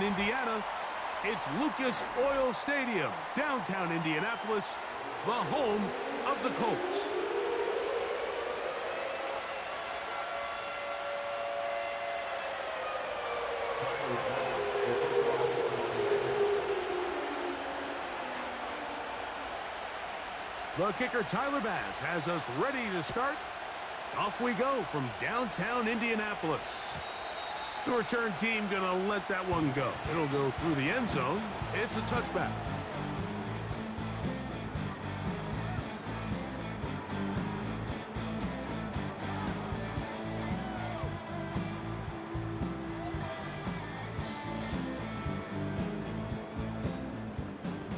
Indiana. It's Lucas Oil Stadium, downtown Indianapolis, the home of the Colts. The kicker, Tyler Bass, has us ready to start. Off we go from downtown Indianapolis. The return team gonna let that one go. It'll go through the end zone. It's a touchback.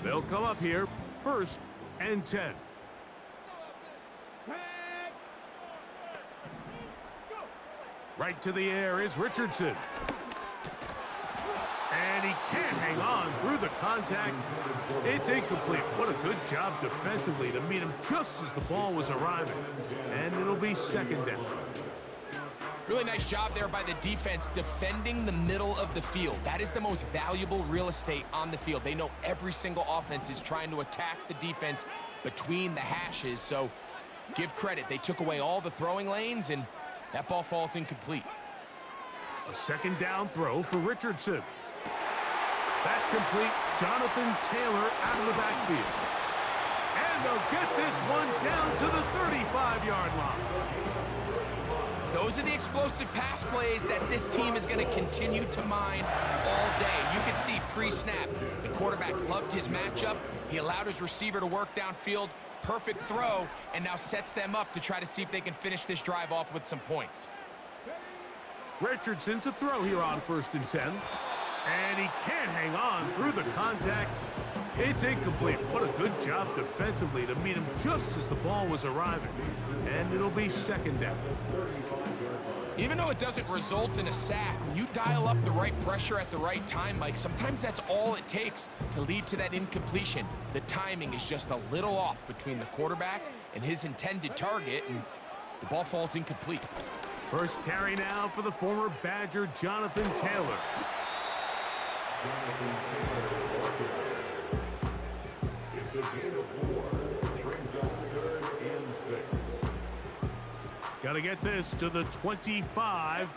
They'll come up here, 1st and 10. Right to the air is Richardson. And he can't hang on through the contact. It's incomplete. What a good job defensively to meet him just as the ball was arriving. And it'll be 2nd down. Really nice job there by the defense defending the middle of the field. That is the most valuable real estate on the field. They know every single offense is trying to attack the defense between the hashes. So give credit. They took away all the throwing lanes, and that ball falls incomplete. A 2nd down throw for Richardson. That's complete. Jonathan Taylor out of the backfield. And they'll get this one down to the 35-yard line. Those are the explosive pass plays that this team is going to continue to mine all day. You can see pre-snap, the quarterback loved his matchup. He allowed his receiver to work downfield. Perfect throw, and now sets them up to try to see if they can finish this drive off with some points. Richardson to throw here on 1st and 10. And he can't hang on through the contact. It's incomplete. What a good job defensively to meet him just as the ball was arriving. And it'll be 2nd down. Even though it doesn't result in a sack, when you dial up the right pressure at the right time, Mike, sometimes that's all it takes to lead to that incompletion. The timing is just a little off between the quarterback and his intended target, and the ball falls incomplete. First carry now for the former Badger, Jonathan Taylor. It's a gain of 4. Brings up 3rd and 6. Got to get this to the 25.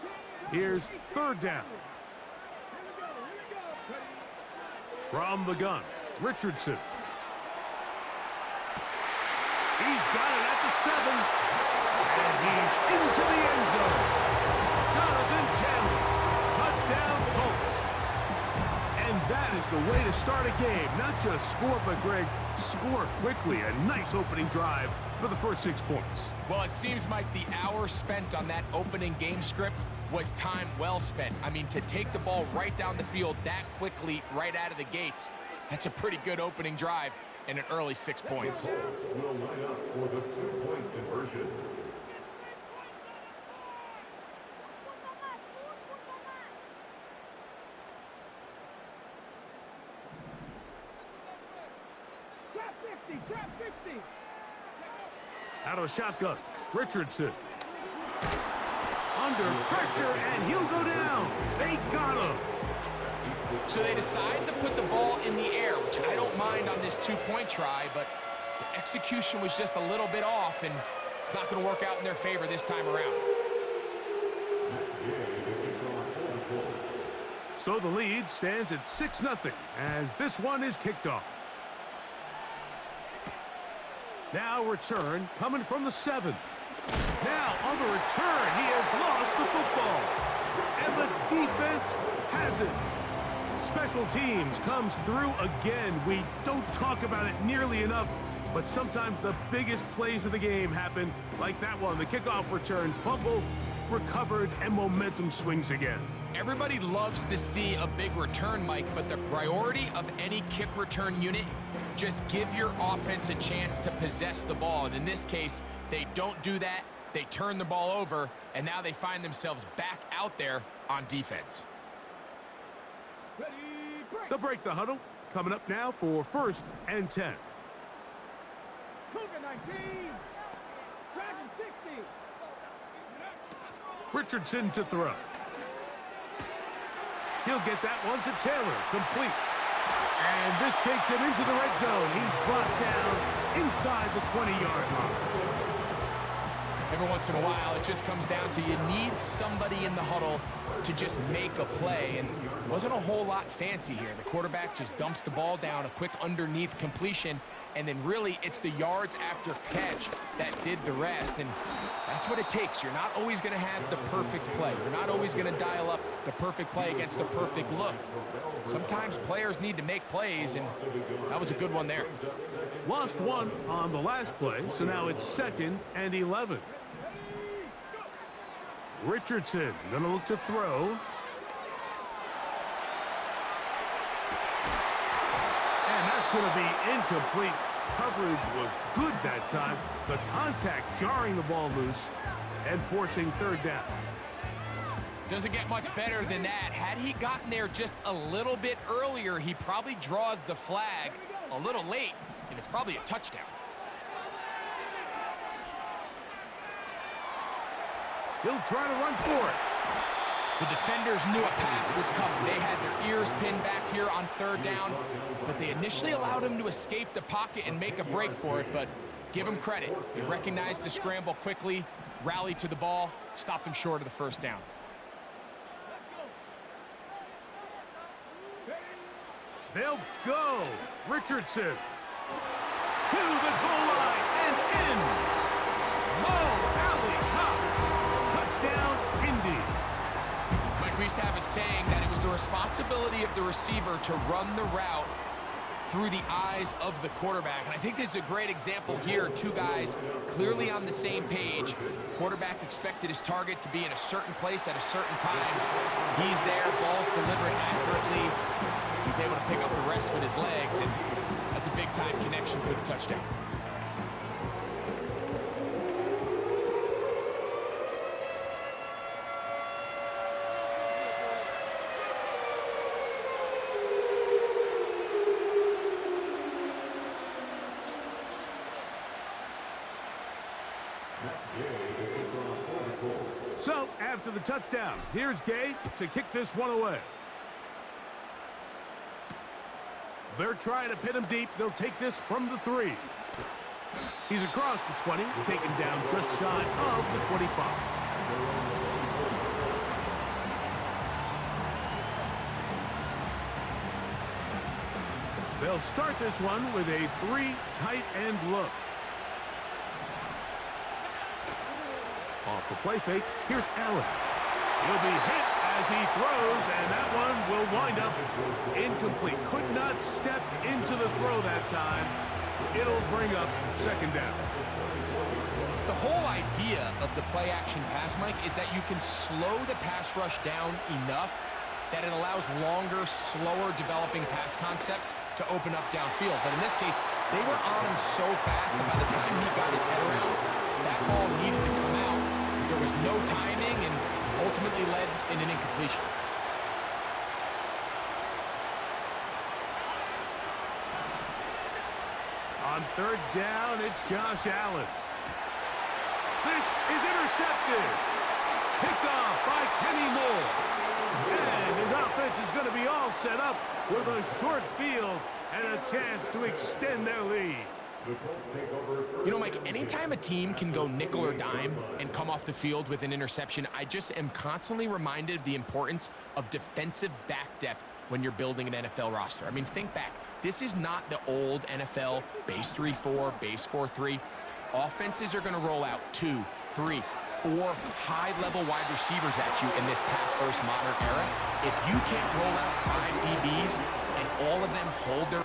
Here's 3rd down. From the gun, Richardson. He's got it at the 7. And he's into the end zone. Jonathan Taylor. Touchdown, Colts. And that is the way to start a game. Not just score, but, Greg, score quickly. A nice opening drive for the first 6 points. Well, it seems like the hour spent on that opening game script was time well spent. I mean, to take the ball right down the field that quickly, right out of the gates, that's a pretty good opening drive and an early 6 points. The Colts will line up for the 2-point conversion. Trap 50. Out of the shotgun, Richardson. Under pressure, and he'll go down. They got him. So they decide to put the ball in the air, which I don't mind on this 2-point try, but the execution was just a little bit off, and it's not going to work out in their favor this time around. So the lead stands at 6-0 as this one is kicked off. Now return coming from the 7. Now on the return, he has lost the football. And the defense has it. Special teams comes through again. We don't talk about it nearly enough, but sometimes the biggest plays of the game happen like that one. The kickoff return, fumble, recovered, and momentum swings again. Everybody loves to see a big return, Mike, but the priority of any kick return unit, just give your offense a chance to possess the ball. And in this case, they don't do that. They turn the ball over, and now they find themselves back out there on defense. They'll break the huddle. Coming up now for 1st and 10. Cougar 19. Dragon 60. He'll get that one to Taylor, complete. And this takes him into the red zone. He's brought down inside the 20-yard line. Every once in a while, it just comes down to you need somebody in the huddle to just make a play, and it wasn't a whole lot fancy here. The quarterback just dumps the ball down, a quick underneath completion, and then really it's the yards after catch that did the rest, and that's what it takes. You're not always going to have the perfect play. You're not always going to dial up the perfect play against the perfect look. Sometimes players need to make plays, and that was a good one there. Lost one on the last play, so now it's 2nd and 11. Richardson going to look to throw. And that's going to be incomplete. Coverage was good that time. The contact jarring the ball loose and forcing 3rd down. Doesn't get much better than that. Had he gotten there just a little bit earlier, he probably draws the flag a little late, and it's probably a touchdown. He'll try to run for it. The defenders knew a pass was coming. They had their ears pinned back here on 3rd down, but they initially allowed him to escape the pocket and make a break for it, but give him credit. They recognized the scramble quickly, rallied to the ball, stopped him short of the 1st down. They'll go. Richardson to the goal line and in. Mo Alley Cox. Touchdown, Indy. Mike, we used to have a saying that it was the responsibility of the receiver to run the route through the eyes of the quarterback. And I think this is a great example here. Two guys clearly on the same page. Quarterback expected his target to be in a certain place at a certain time. He's there, ball's delivered accurately. He's able to pick up the rest with his legs, and that's a big-time connection for the touchdown. So, after the touchdown, here's Gay to kick this one away. They're trying to pin him deep. They'll take this from the 3. He's across the 20, taken down just shy of the 25. They'll start this one with a 3 tight end look. Off the play fake, here's Allen. He'll be hit as he throws, and that one will wind up incomplete. Could not step into the throw that time. It'll bring up 2nd down. The whole idea of the play-action pass, Mike, is that you can slow the pass rush down enough that it allows longer, slower developing pass concepts to open up downfield. But in this case, they were on him so fast that by the time he got his head around, that ball needed to come out. There was no timing, and ultimately led in an incompletion. On 3rd down, it's Josh Allen. This is intercepted. Picked off by Kenny Moore. And his offense is going to be all set up with a short field and a chance to extend their lead. You know, Mike, anytime a team can go nickel or dime and come off the field with an interception, I just am constantly reminded of the importance of defensive back depth when you're building an NFL roster. I mean, think back. This is not the old NFL base 3-4, base 4-3. Offenses are going to roll out 2, 3, 4 high-level wide receivers at you in this pass-first modern era. If you can't roll out 5 DBs and all of them hold their